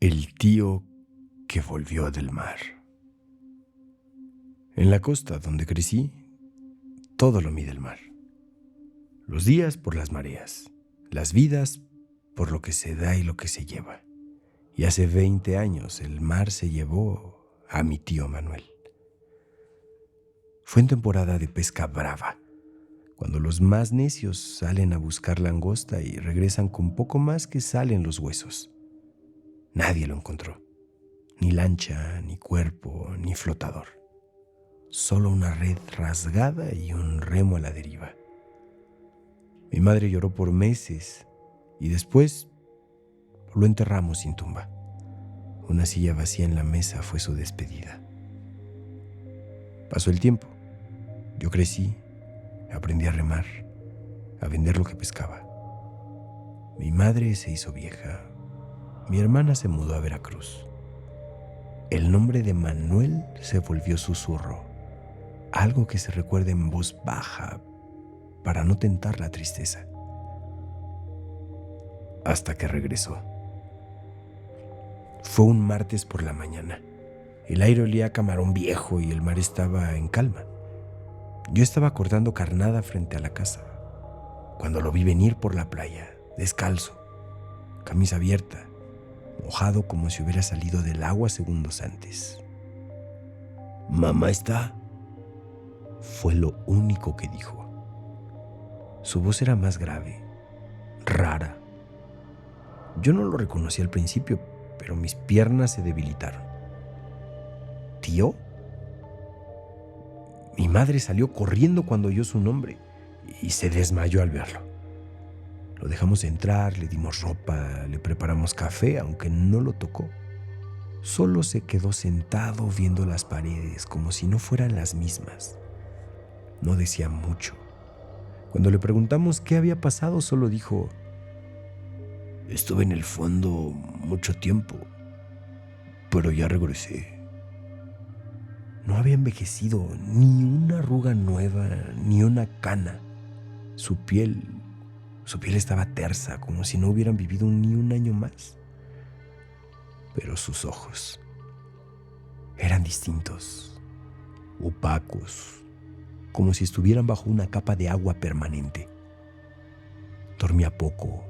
El tío que volvió del mar. En la costa donde crecí, todo lo mide el mar. Los días por las mareas, las vidas por lo que se da y lo que se lleva. Y hace 20 años el mar se llevó a mi tío Manuel. Fue en temporada de pesca brava, cuando los más necios salen a buscar langosta y regresan con poco más que sal en los huesos. Nadie lo encontró. Ni lancha, ni cuerpo, ni flotador. Solo una red rasgada y un remo a la deriva. Mi madre lloró por meses y después lo enterramos sin tumba. Una silla vacía en la mesa fue su despedida. Pasó el tiempo. Yo crecí, aprendí a remar, a vender lo que pescaba. Mi madre se hizo vieja. Mi hermana se mudó a Veracruz. El nombre de Manuel se volvió susurro, algo que se recuerda en voz baja para no tentar la tristeza. Hasta que regresó. Fue un martes por la mañana. El aire olía a camarón viejo y el mar estaba en calma. Yo estaba cortando carnada frente a la casa, cuando lo vi venir por la playa, descalzo, camisa abierta, mojado como si hubiera salido del agua segundos antes. «¿Mamá está?», fue lo único que dijo. Su voz era más grave, rara. Yo no lo reconocí al principio, pero mis piernas se debilitaron. ¿Tío? Mi madre salió corriendo cuando oyó su nombre y se desmayó al verlo. Lo dejamos entrar, le dimos ropa, le preparamos café, aunque no lo tocó. Solo se quedó sentado viendo las paredes como si no fueran las mismas. No decía mucho. Cuando le preguntamos qué había pasado, solo dijo: «Estuve en el fondo mucho tiempo, pero ya regresé». No había envejecido, ni una arruga nueva, ni una cana. Su piel estaba tersa, como si no hubieran vivido ni un año más. Pero sus ojos eran distintos, opacos, como si estuvieran bajo una capa de agua permanente. Dormía poco,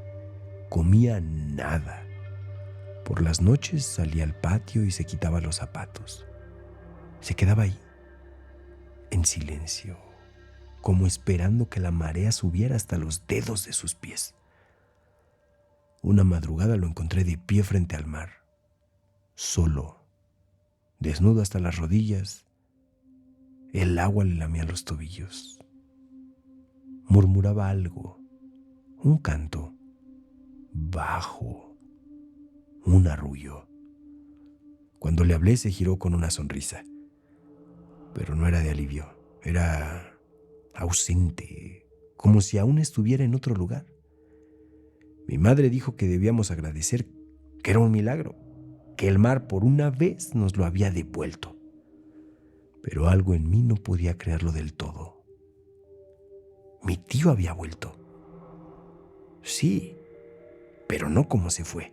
comía nada. Por las noches salía al patio y se quitaba los zapatos. Se quedaba ahí, en silencio, como esperando que la marea subiera hasta los dedos de sus pies. Una madrugada lo encontré de pie frente al mar, solo, desnudo hasta las rodillas. El agua le lamía los tobillos. Murmuraba algo, un canto, bajo, un arrullo. Cuando le hablé se giró con una sonrisa, pero no era de alivio, era ausente, como si aún estuviera en otro lugar. Mi madre dijo que debíamos agradecer, que era un milagro, que el mar por una vez nos lo había devuelto. Pero algo en mí no podía creerlo del todo. Mi tío había vuelto. Sí, pero no como se fue.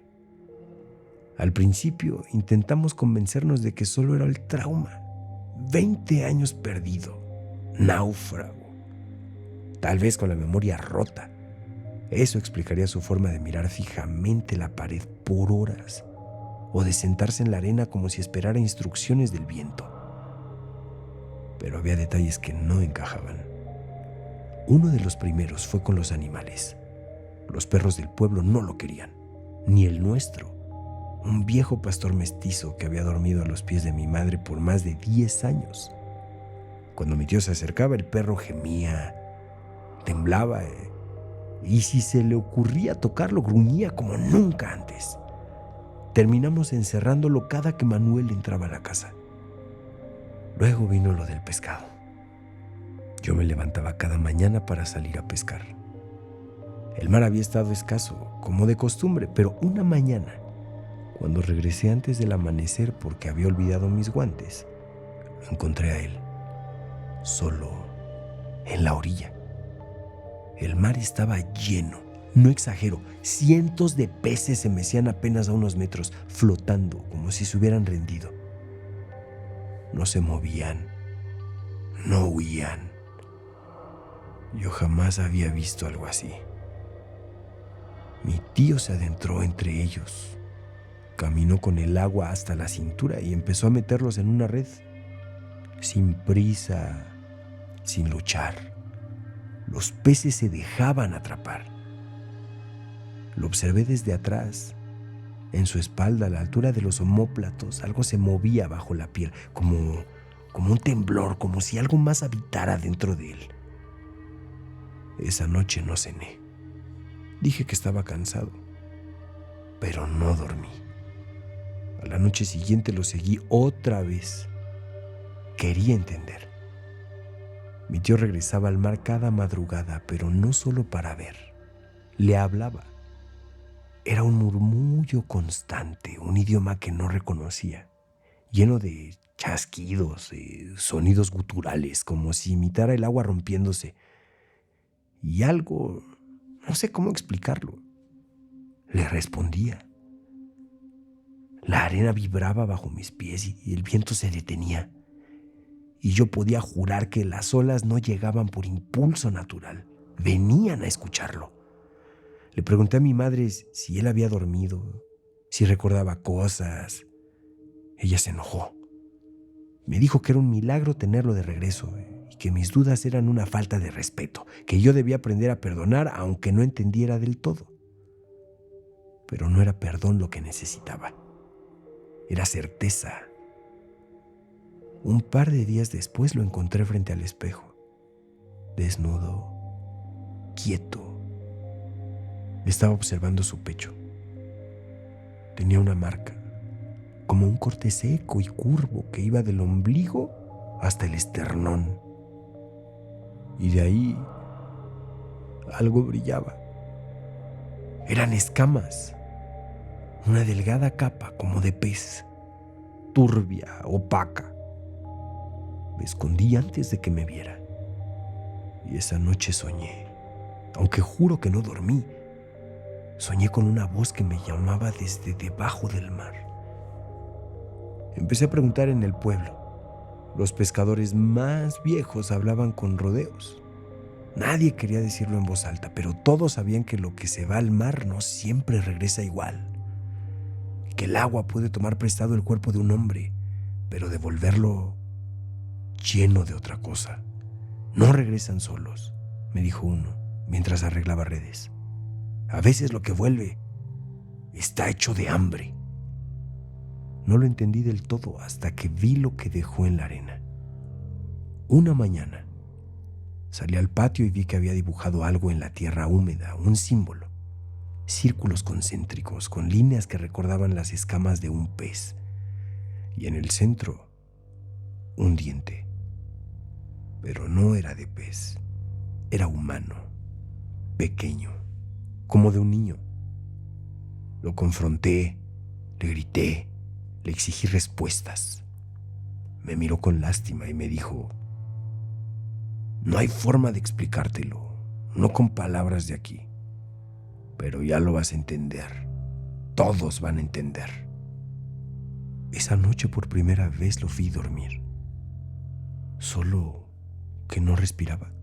Al principio intentamos convencernos de que solo era el trauma. 20 años perdido, náufrago, tal vez con la memoria rota. Eso explicaría su forma de mirar fijamente la pared por horas, o de sentarse en la arena como si esperara instrucciones del viento. Pero había detalles que no encajaban. Uno de los primeros fue con los animales. Los perros del pueblo no lo querían, ni el nuestro. Un viejo pastor mestizo que había dormido a los pies de mi madre por más de 10 años. Cuando mi tío se acercaba, el perro gemía, temblaba, y si se le ocurría tocarlo, gruñía como nunca antes. Terminamos encerrándolo cada que Manuel entraba a la casa. Luego vino lo del pescado. Yo me levantaba cada mañana para salir a pescar. El mar había estado escaso, como de costumbre, pero una mañana, cuando regresé antes del amanecer porque había olvidado mis guantes, lo encontré a él, solo, en la orilla. El mar estaba lleno, No exagero, cientos de peces se mecían apenas a unos metros, flotando como si se hubieran rendido. No se movían, no huían. Yo jamás había visto algo así. Mi tío se adentró entre ellos, caminó con el agua hasta la cintura y empezó a meterlos en una red, sin prisa, sin luchar. Los peces se dejaban atrapar. Lo observé desde atrás. En su espalda, a la altura de los omóplatos, algo se movía bajo la piel, como un temblor, como si algo más habitara dentro de él. Esa noche no cené. Dije que estaba cansado, pero no dormí. A la noche siguiente lo seguí otra vez. Quería entender. Mi tío regresaba al mar cada madrugada, pero no solo para ver. Le hablaba. Era un murmullo constante, un idioma que no reconocía, lleno de chasquidos, de sonidos guturales, como si imitara el agua rompiéndose. Y algo, no sé cómo explicarlo, le respondía. La arena vibraba bajo mis pies y el viento se detenía. Y yo podía jurar que las olas no llegaban por impulso natural, venían a escucharlo. Le pregunté a mi madre si él había dormido, si recordaba cosas. Ella se enojó. Me dijo que era un milagro tenerlo de regreso y que mis dudas eran una falta de respeto, que yo debía aprender a perdonar aunque no entendiera del todo. Pero no era perdón lo que necesitaba, era certeza. Un par de días después lo encontré frente al espejo, desnudo, quieto. Estaba observando su pecho. Tenía una marca, como un corte seco y curvo que iba del ombligo hasta el esternón. Y de ahí algo brillaba. Eran escamas, una delgada capa como de pez, turbia, opaca. Me escondí antes de que me viera. Y esa noche soñé, aunque juro que no dormí. Soñé con una voz que me llamaba desde debajo del mar. Empecé a preguntar en el pueblo. Los pescadores más viejos hablaban con rodeos. Nadie quería decirlo en voz alta, pero todos sabían que lo que se va al mar no siempre regresa igual. Que el agua puede tomar prestado el cuerpo de un hombre, pero devolverlo lleno de otra cosa. No regresan solos, me dijo uno, mientras arreglaba redes. A veces lo que vuelve está hecho de hambre. No lo entendí del todo hasta que vi lo que dejó en la arena. Una mañana salí al patio y vi que había dibujado algo en la tierra húmeda, un símbolo. Círculos concéntricos con líneas que recordaban las escamas de un pez. Y en el centro, un diente. Pero no era de pez, era humano, pequeño, como de un niño. Lo confronté, le grité, le exigí respuestas. Me miró con lástima y me dijo: no hay forma de explicártelo, no con palabras de aquí, pero ya lo vas a entender, todos van a entender. Esa noche por primera vez lo vi dormir, solo que no respiraba.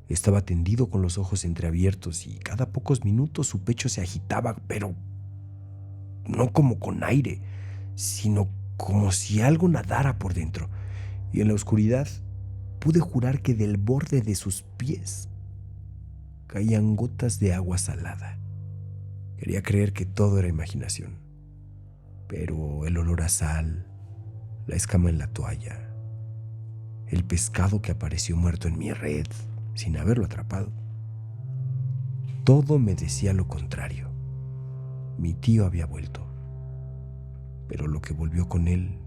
Estaba tendido con los ojos entreabiertos y cada pocos minutos su pecho se agitaba, pero no como con aire, sino como si algo nadara por dentro. Y en la oscuridad pude jurar que del borde de sus pies caían gotas de agua salada. Quería creer que todo era imaginación, pero el olor a sal, la escama en la toalla, el pescado que apareció muerto en mi red sin haberlo atrapado, todo me decía lo contrario. Mi tío había vuelto, pero lo que volvió con él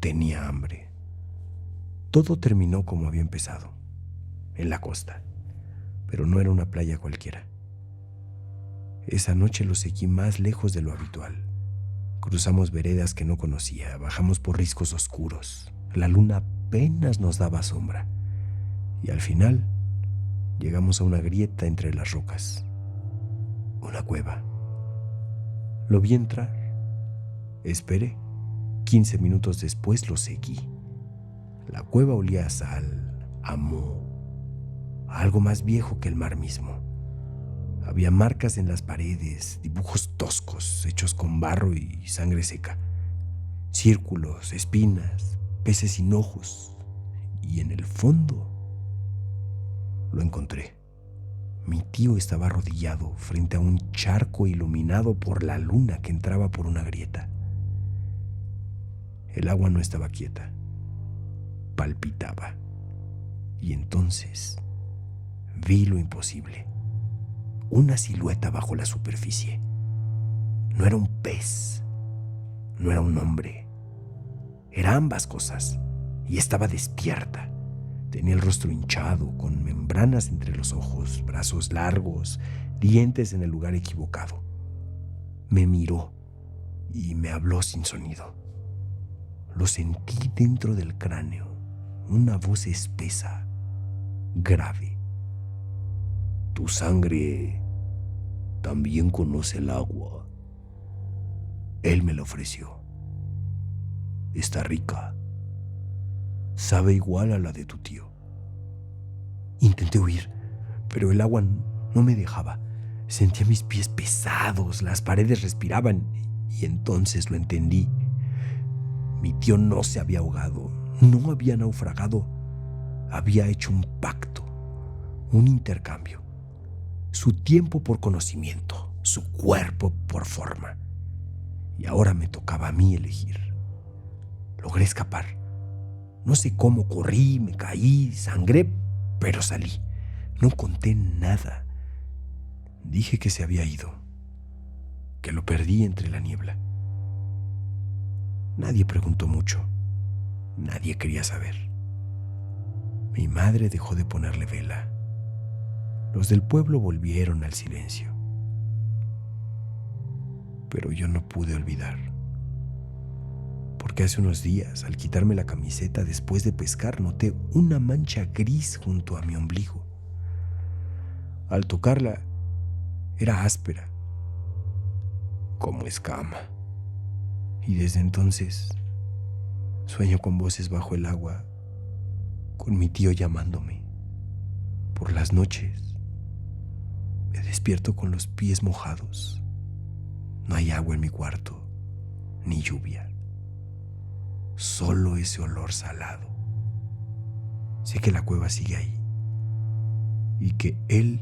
tenía hambre. Todo terminó como había empezado, en la costa, pero no era una playa cualquiera. Esa noche lo seguí más lejos de lo habitual. Cruzamos veredas que no conocía, bajamos por riscos oscuros. La luna apenas nos daba sombra. Y al final Llegamos a una grieta entre las rocas, una cueva. Lo vi entrar, esperé. 15 minutos después lo seguí. La cueva olía a sal, a moho, a algo más viejo que el mar mismo. Había marcas en las paredes, dibujos toscos hechos con barro y sangre seca, círculos, espinas, peces sin ojos. Y en el fondo lo encontré. Mi tío estaba arrodillado frente a un charco iluminado por la luna que entraba por una grieta. El agua no estaba quieta, palpitaba. Y entonces vi lo imposible. Una silueta bajo la superficie. No era un pez, no era un hombre. Era ambas cosas, y estaba despierta. Tenía el rostro hinchado, con membranas entre los ojos, brazos largos, dientes en el lugar equivocado. Me miró y me habló sin sonido. Lo sentí dentro del cráneo, una voz espesa, grave. Tu sangre también conoce el agua. Él me la ofreció. Está rica. Sabe igual a la de tu tío. Intenté huir, pero el agua no me dejaba. Sentía mis pies pesados, las paredes respiraban, y entonces lo entendí. Mi tío no se había ahogado, no había naufragado, había hecho un pacto, un intercambio. Su tiempo por conocimiento, su cuerpo por forma. Y ahora me tocaba a mí elegir. Logré escapar. No sé cómo corrí, me caí, sangré, pero salí. No conté nada. Dije que se había ido, que lo perdí entre la niebla. Nadie preguntó mucho. Nadie quería saber. Mi madre dejó de ponerle vela. Los del pueblo volvieron al silencio. Pero yo no pude olvidar. Porque hace unos días, al quitarme la camiseta después de pescar, noté una mancha gris junto a mi ombligo. Al tocarla, era áspera, como escama. Y desde entonces sueño con voces bajo el agua, con mi tío llamándome. Por las noches me despierto con los pies mojados. No hay agua en mi cuarto, ni lluvia. Solo ese olor salado. Sé que la cueva sigue ahí y que él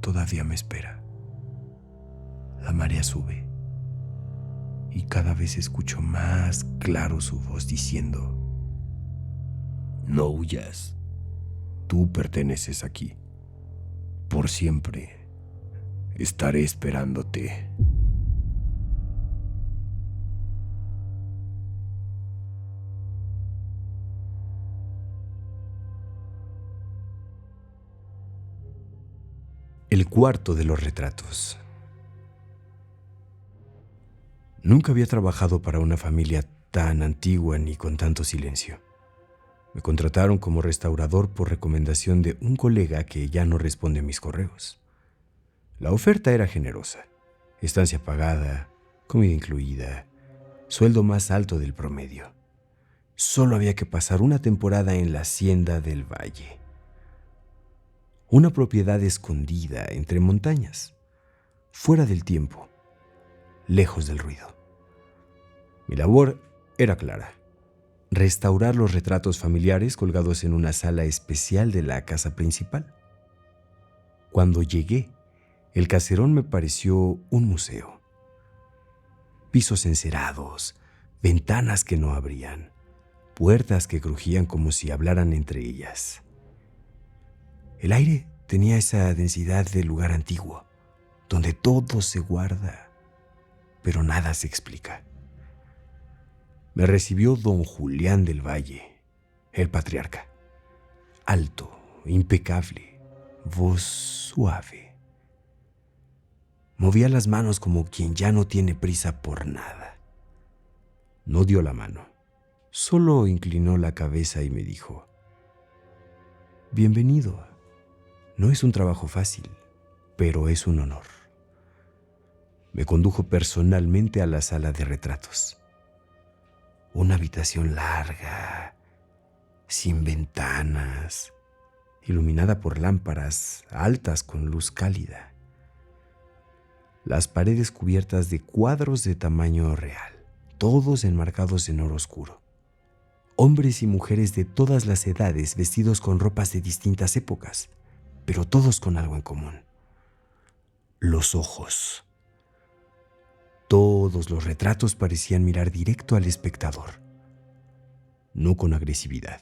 todavía me espera. La marea sube y cada vez escucho más claro su voz diciendo: no huyas, tú perteneces aquí. Por siempre estaré esperándote. El cuarto de los retratos. Nunca había trabajado para una familia tan antigua ni con tanto silencio. Me contrataron como restaurador por recomendación de un colega que ya no responde a mis correos. La oferta era generosa: estancia pagada, comida incluida, sueldo más alto del promedio. Solo había que pasar una temporada en la Hacienda del Valle, una propiedad escondida entre montañas, fuera del tiempo, lejos del ruido. Mi labor era clara: restaurar los retratos familiares colgados en una sala especial de la casa principal. Cuando llegué, el caserón me pareció un museo. Pisos encerados, ventanas que no abrían, puertas que crujían como si hablaran entre ellas. El aire tenía esa densidad de lugar antiguo, donde todo se guarda, pero nada se explica. Me recibió don Julián del Valle, el patriarca. Alto, impecable, voz suave. Movía las manos como quien ya no tiene prisa por nada. No dio la mano, solo inclinó la cabeza y me dijo: bienvenido, No es un trabajo fácil, pero es un honor. Me condujo personalmente a la sala de retratos. Una habitación larga, sin ventanas, iluminada por lámparas altas con luz cálida. Las paredes cubiertas de cuadros de tamaño real, todos enmarcados en oro oscuro. Hombres y mujeres de todas las edades vestidos con ropas de distintas épocas, pero todos con algo en común: los ojos. Todos los retratos parecían mirar directo al espectador, no con agresividad,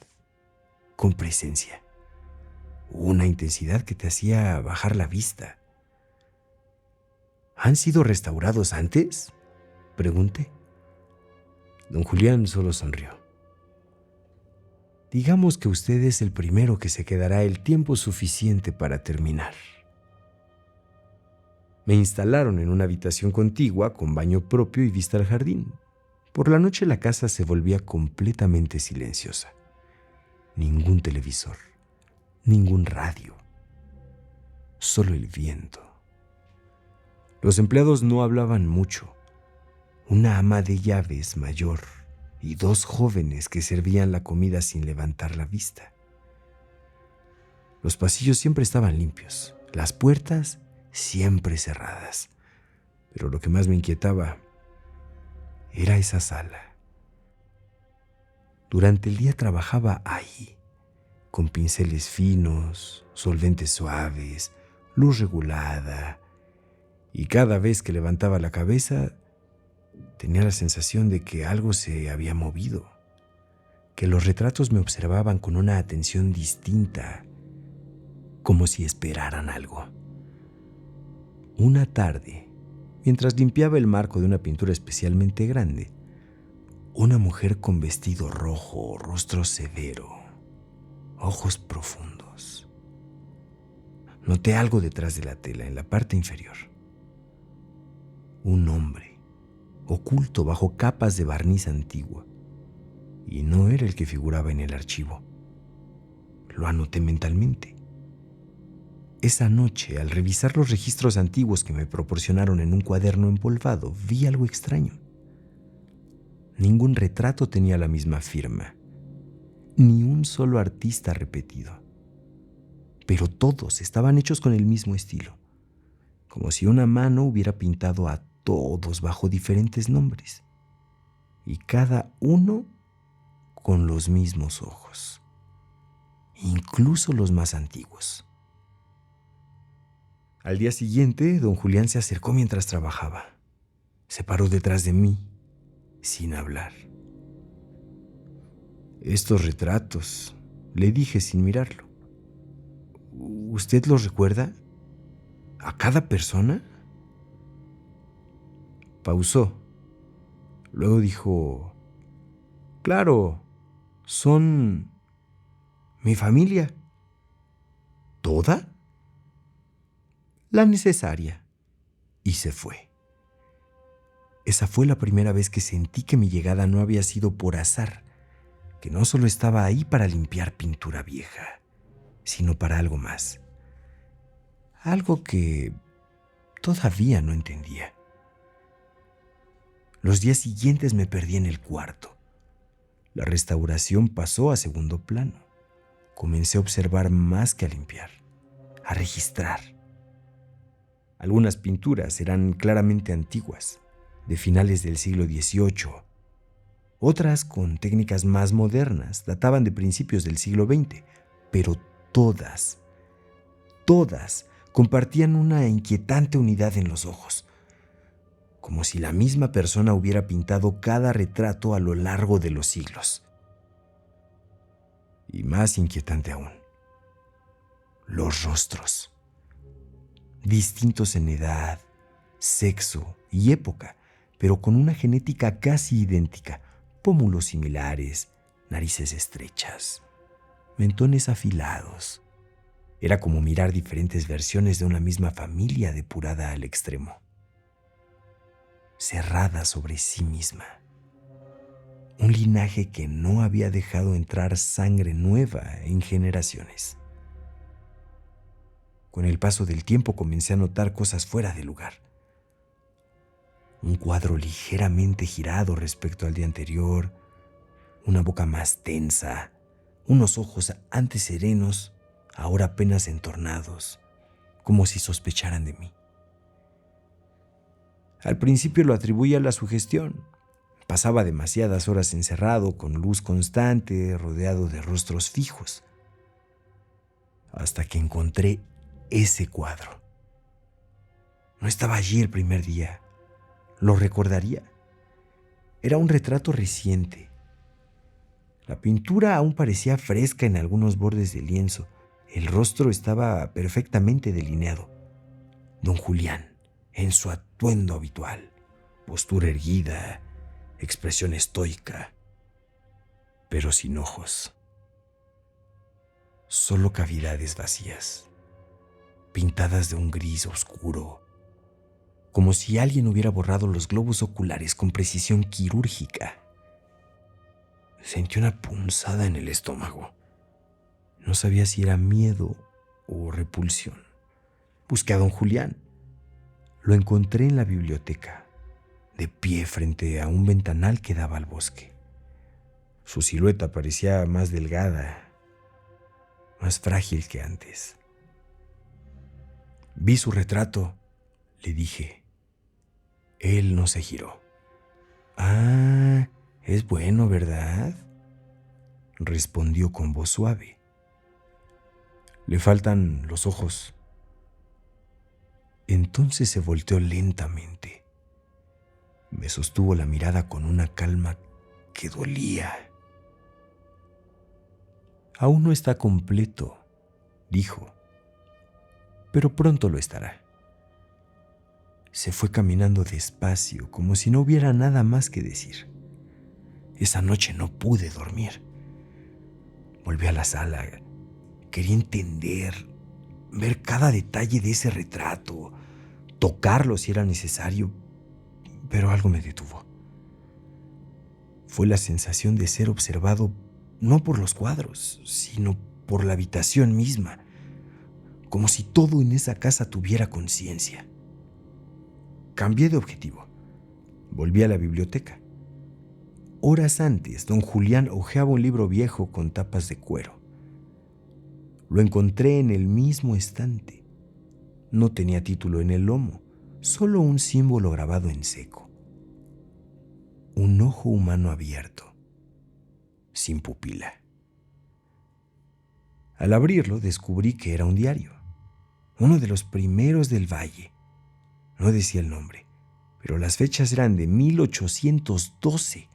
con presencia, una intensidad que te hacía bajar la vista. ¿Han sido restaurados antes?, pregunté. Don Julián solo sonrió. Digamos que usted es el primero que se quedará el tiempo suficiente para terminar. Me instalaron en una habitación contigua con baño propio y vista al jardín. Por la noche la casa se volvía completamente silenciosa. Ningún televisor, ningún radio, solo el viento. Los empleados no hablaban mucho. Una ama de llaves mayor y dos jóvenes que servían la comida sin levantar la vista. Los pasillos siempre estaban limpios, las puertas siempre cerradas. Pero lo que más me inquietaba era esa sala. Durante el día trabajaba ahí, con pinceles finos, solventes suaves, luz regulada, y cada vez que levantaba la cabeza tenía la sensación de que algo se había movido, que los retratos me observaban con una atención distinta, como si esperaran algo. Una tarde, mientras limpiaba el marco de una pintura especialmente grande, una mujer con vestido rojo, rostro severo, ojos profundos. Noté algo detrás de la tela, en la parte inferior. Un hombre, oculto bajo capas de barniz antigua, y no era el que figuraba en el archivo. Lo anoté mentalmente. Esa noche, al revisar los registros antiguos que me proporcionaron en un cuaderno empolvado, vi algo extraño. Ningún retrato tenía la misma firma, ni un solo artista repetido. Pero todos estaban hechos con el mismo estilo, como si una mano hubiera pintado a todos bajo diferentes nombres, y cada uno con los mismos ojos, incluso los más antiguos. Al día siguiente, don Julián se acercó mientras trabajaba. Se paró detrás de mí, sin hablar. Estos retratos, le dije sin mirarlo, ¿usted los recuerda? ¿A cada persona? Pausó. Luego dijo: claro, son mi familia. ¿Toda? La necesaria. Y se fue. Esa fue la primera vez que sentí que mi llegada no había sido por azar, que no solo estaba ahí para limpiar pintura vieja, sino para algo más. Algo que todavía no entendía. Los días siguientes me perdí en el cuarto. La restauración pasó a segundo plano. Comencé a observar más que a limpiar, a registrar. Algunas pinturas eran claramente antiguas, de finales del siglo XVIII. Otras, con técnicas más modernas, databan de principios del siglo XX, pero todas compartían una inquietante unidad en los ojos, como si la misma persona hubiera pintado cada retrato a lo largo de los siglos. Y más inquietante aún, los rostros, distintos en edad, sexo y época, pero con una genética casi idéntica, pómulos similares, narices estrechas, mentones afilados. Era como mirar diferentes versiones de una misma familia depurada al extremo, cerrada sobre sí misma. Un linaje que no había dejado entrar sangre nueva en generaciones. Con el paso del tiempo comencé a notar cosas fuera de lugar. Un cuadro ligeramente girado respecto al día anterior, una boca más tensa, unos ojos antes serenos, ahora apenas entornados, como si sospecharan de mí. Al principio lo atribuía a la sugestión. Pasaba demasiadas horas encerrado, con luz constante, rodeado de rostros fijos, hasta que encontré ese cuadro. No estaba allí el primer día. Lo recordaría. Era un retrato reciente. La pintura aún parecía fresca en algunos bordes del lienzo. El rostro estaba perfectamente delineado. Don Julián, en su atuendo habitual, postura erguida, expresión estoica, pero sin ojos. Solo cavidades vacías, pintadas de un gris oscuro, como si alguien hubiera borrado los globos oculares con precisión quirúrgica. Sentí una punzada en el estómago. No sabía si era miedo o repulsión. Busqué a don Julián. Lo encontré en la biblioteca, de pie frente a un ventanal que daba al bosque. Su silueta parecía más delgada, más frágil que antes. Vi su retrato, le dije. Él no se giró. Ah, es bueno, ¿verdad?, respondió con voz suave. Le faltan los ojos. Entonces se volteó lentamente. Me sostuvo la mirada con una calma que dolía. Aún no está completo, dijo, pero pronto lo estará. Se fue caminando despacio, como si no hubiera nada más que decir. Esa noche no pude dormir. Volví a la sala. Quería entender, ver cada detalle de ese retrato, tocarlo si era necesario, pero algo me detuvo. Fue la sensación de ser observado no por los cuadros, sino por la habitación misma, como si todo en esa casa tuviera conciencia. Cambié de objetivo. Volví a la biblioteca. Horas antes, don Julián hojeaba un libro viejo con tapas de cuero. Lo encontré en el mismo estante. No tenía título en el lomo, solo un símbolo grabado en seco. Un ojo humano abierto, sin pupila. Al abrirlo descubrí que era un diario, uno de los primeros del Valle. No decía el nombre, pero las fechas eran de 1812.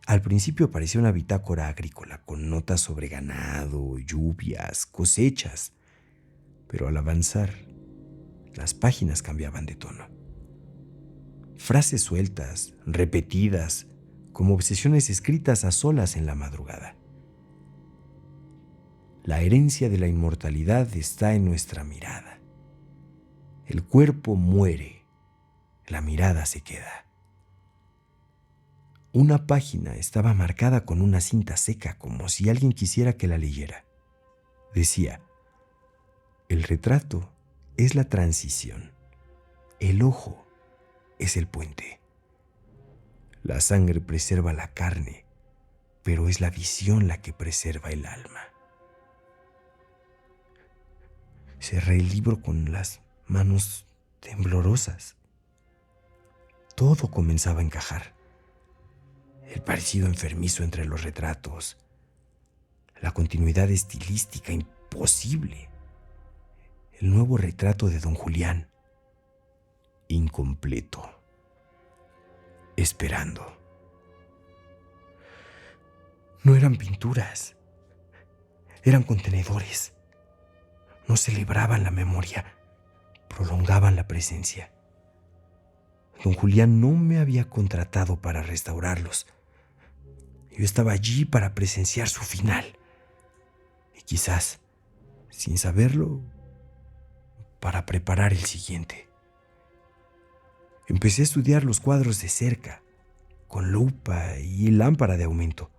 Al principio parecía una bitácora agrícola con notas sobre ganado, lluvias, cosechas, pero al avanzar, las páginas cambiaban de tono. Frases sueltas, repetidas, como obsesiones escritas a solas en la madrugada. La herencia de la inmortalidad está en nuestra mirada. El cuerpo muere, la mirada se queda. Una página estaba marcada con una cinta seca, como si alguien quisiera que la leyera. Decía: el retrato es la transición, el ojo es el puente. La sangre preserva la carne, pero es la visión la que preserva el alma. Cerré el libro con las manos temblorosas. Todo comenzaba a encajar. El parecido enfermizo entre los retratos, la continuidad estilística imposible, el nuevo retrato de don Julián, incompleto, esperando. No eran pinturas, eran contenedores. No celebraban la memoria, prolongaban la presencia. Don Julián no me había contratado para restaurarlos. Yo estaba allí para presenciar su final. Y quizás, sin saberlo, para preparar el siguiente. Empecé a estudiar los cuadros de cerca, con lupa y lámpara de aumento.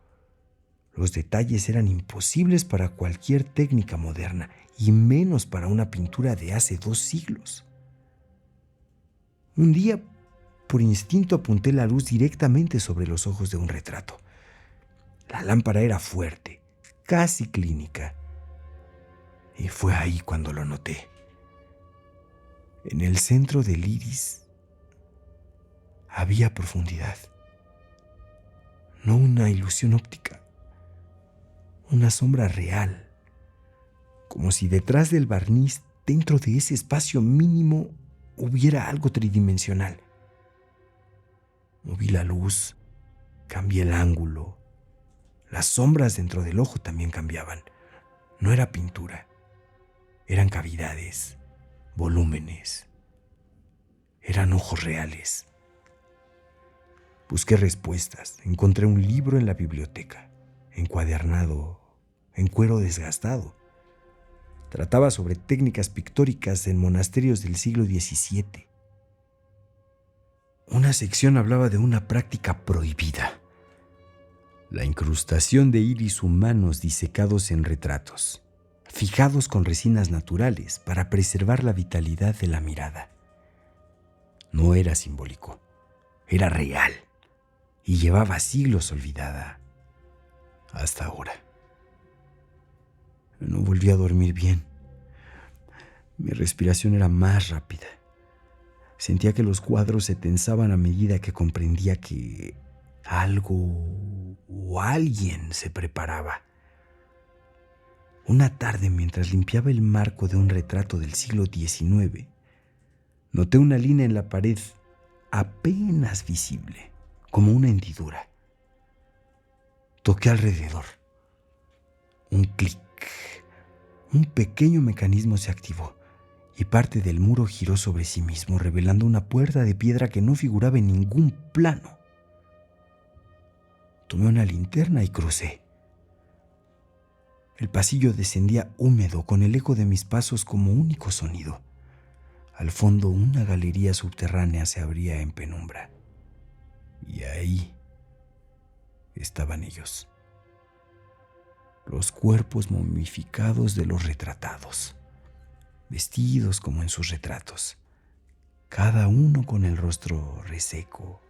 Los detalles eran imposibles para cualquier técnica moderna y menos para una pintura de hace 2 siglos. Un día, por instinto, apunté la luz directamente sobre los ojos de un retrato. La lámpara era fuerte, casi clínica, y fue ahí cuando lo noté. En el centro del iris había profundidad, no una ilusión óptica, una sombra real, como si detrás del barniz, dentro de ese espacio mínimo, hubiera algo tridimensional. Moví la luz, cambié el ángulo. Las sombras dentro del ojo también cambiaban. No era pintura, eran cavidades, volúmenes. Eran ojos reales. Busqué respuestas. Encontré un libro en la biblioteca, encuadernado, en cuero desgastado. Trataba sobre técnicas pictóricas en monasterios del siglo XVII. Una sección hablaba de una práctica prohibida: la incrustación de iris humanos disecados en retratos, fijados con resinas naturales para preservar la vitalidad de la mirada. No era simbólico, era real y llevaba siglos olvidada, hasta ahora. No volví a dormir bien. Mi respiración era más rápida. Sentía que los cuadros se tensaban a medida que comprendía que algo o alguien se preparaba. Una tarde, mientras limpiaba el marco de un retrato del siglo XIX, noté una línea en la pared apenas visible, como una hendidura. Toqué alrededor. Un clic. Un pequeño mecanismo se activó y parte del muro giró sobre sí mismo, revelando una puerta de piedra que no figuraba en ningún plano. Tomé una linterna y crucé. El pasillo descendía húmedo, con el eco de mis pasos como único sonido. Al fondo, una galería subterránea se abría en penumbra. Y ahí estaban ellos. Los cuerpos momificados de los retratados, vestidos como en sus retratos, cada uno con el rostro reseco,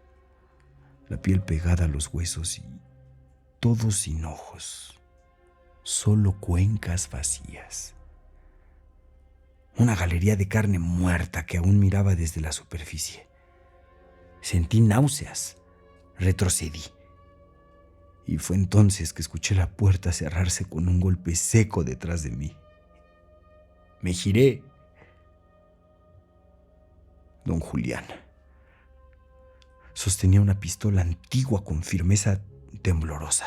la piel pegada a los huesos y todos sin ojos, solo cuencas vacías. Una galería de carne muerta que aún miraba desde la superficie. Sentí náuseas, retrocedí. Y fue entonces que escuché la puerta cerrarse con un golpe seco detrás de mí. Me giré. Don Julián sostenía una pistola antigua con firmeza temblorosa.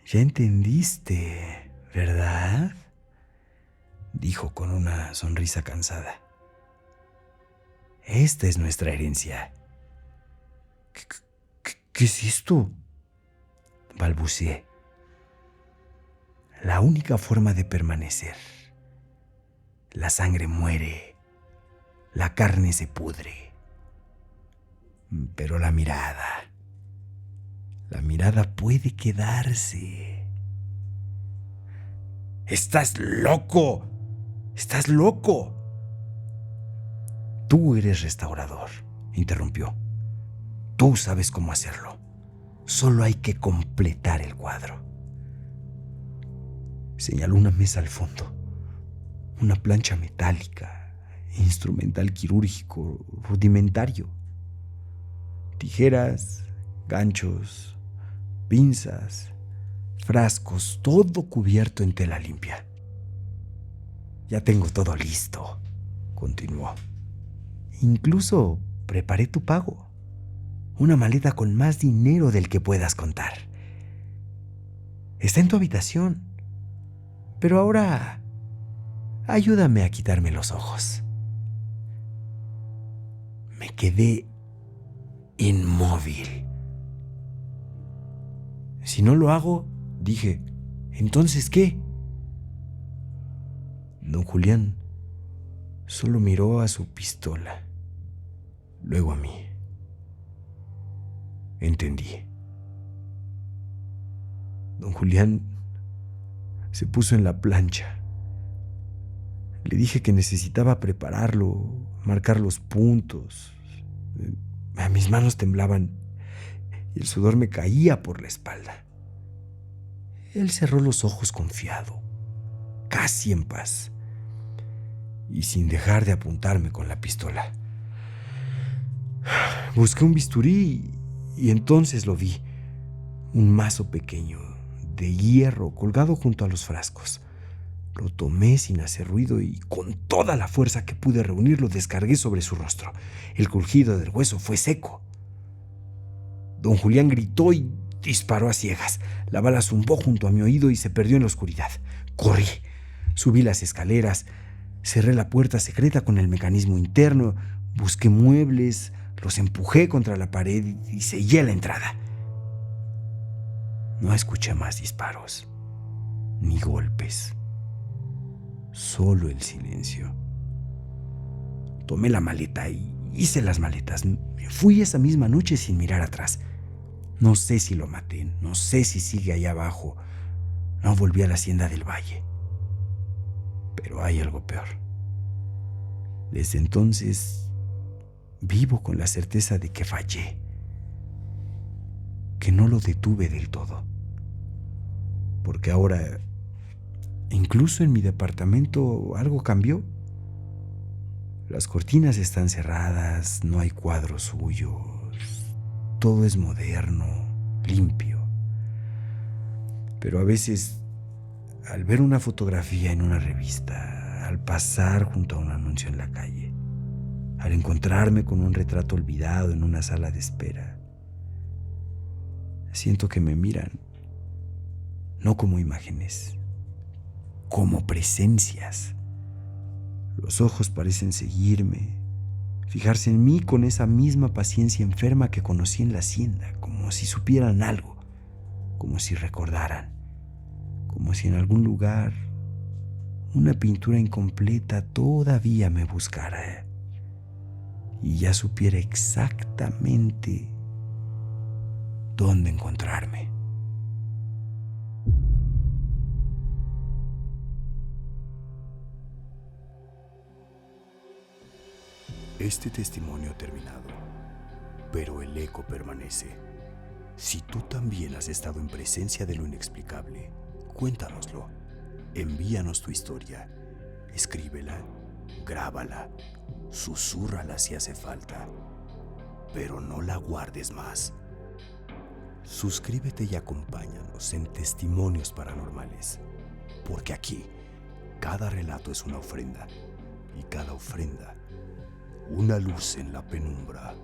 «Ya entendiste, ¿verdad?», dijo con una sonrisa cansada. «Esta es nuestra herencia». ¿Qué es esto?», balbuceé. «La única forma de permanecer. La sangre muere, la carne se pudre. Pero la mirada puede quedarse». «¡Estás loco! ¡Estás loco!». «Tú eres restaurador», interrumpió. «Tú sabes cómo hacerlo. Solo hay que completar el cuadro». Señaló una mesa al fondo, una plancha metálica, instrumental quirúrgico rudimentario, tijeras, ganchos, pinzas, frascos, todo cubierto en tela limpia. «Ya tengo todo listo», continuó. «Incluso preparé tu pago. Una maleta con más dinero del que puedas contar. Está en tu habitación. Pero ahora, ayúdame a quitarme los ojos». Me quedé inmóvil. «Si no lo hago», dije, «¿entonces qué?». Don Julián solo miró a su pistola, luego a mí. Entendí. Don Julián Se puso en la plancha. Le dije que necesitaba prepararlo, marcar los puntos. Mis manos temblaban y el sudor me caía por la espalda. Él cerró los ojos confiado, casi en paz, y sin dejar de apuntarme con la pistola. Busqué un bisturí y entonces lo vi. Un mazo pequeño, de hierro, colgado junto a los frascos. Lo tomé sin hacer ruido y con toda la fuerza que pude reunir lo descargué sobre su rostro. El crujido del hueso fue seco. Don Julián gritó y disparó a ciegas. La bala zumbó junto a mi oído y se perdió en la oscuridad. Corrí, subí las escaleras, cerré la puerta secreta con el mecanismo interno, busqué muebles, los empujé contra la pared y sellé la entrada. No escuché más disparos, ni golpes. Solo el silencio. Tomé la maleta y hice las maletas. Me fui esa misma noche sin mirar atrás. No sé si lo maté, no sé si sigue allá abajo. No volví a la hacienda del valle. Pero hay algo peor. Desde entonces vivo con la certeza de que fallé, que no lo detuve del todo. Porque ahora, incluso en mi departamento, algo cambió. Las cortinas están cerradas, no hay cuadros suyos. Todo es moderno, limpio. Pero a veces, al ver una fotografía en una revista, al pasar junto a un anuncio en la calle, al encontrarme con un retrato olvidado en una sala de espera, siento que me miran, no como imágenes, como presencias. Los ojos parecen seguirme, fijarse en mí con esa misma paciencia enferma que conocí en la hacienda, como si supieran algo, como si recordaran, como si en algún lugar una pintura incompleta todavía me buscara y ya supiera exactamente dónde encontrarme. Este testimonio ha terminado, pero el eco permanece. Si tú también has estado en presencia de lo inexplicable, cuéntanoslo. Envíanos tu historia. Escríbela, grábala, susúrrala si hace falta, pero no la guardes más. Suscríbete y acompáñanos en Testimonios Paranormales, porque aquí cada relato es una ofrenda y cada ofrenda una luz en la penumbra.